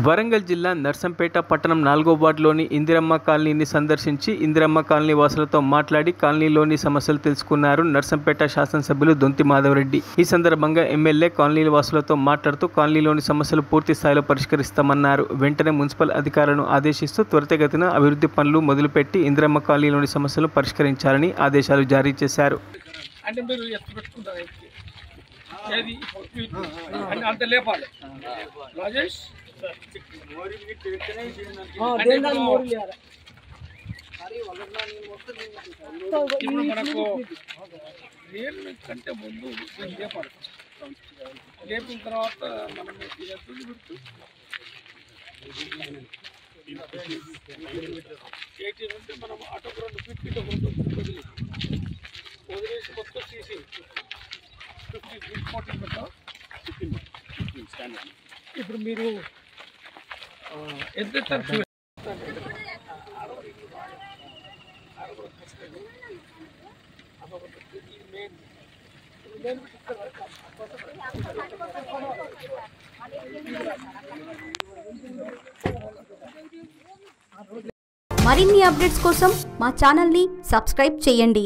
వరంగల్ జిల్లా నర్సంపేట పట్టణం 4వ వార్డులోని ఇందిరమ్మ కాలనీని సందర్శించి ఇందిరమ్మ కాలనీ వాసులతో మాట్లాడి కాలనీలోని సమస్యలు తెలుసుకున్నారు నర్సంపేట శాసనసభ్యులు దొంతి మాధవరెడ్డి। ఈ సందర్భంగా ఎమ్మెల్యే కాలనీ వాసులతో మాట్లాడుతూ కాలనీలోని సమస్యలు పూర్తి స్థాయిలో పరిష్కరిస్తామన్నారు। వెంటనే మున్సిపల్ అధికారులను ఆదేశిస్తూ త్వరితగతిన అభివృద్ధి పనులు మొదలుపెట్టి ఇందిరమ్మ కాలనీలోని సమస్యలు పరిష్కరించాలని ఆదేశాలు జారీ చేశారు। కంటే ముందు లేపాలి, లేపిన తర్వాత మనం అంటే మనం అటు 2 ఫీట్ ఇటు 2 ఫీట్ వదిలేసి మొత్తం తీసి 15 ఫీట్ 14 పెట్టాం। ఇప్పుడు మీరు ఎంత మరిన్ని అప్డేట్స్ కోసం మా ఛానల్ని సబ్స్క్రైబ్ చేయండి।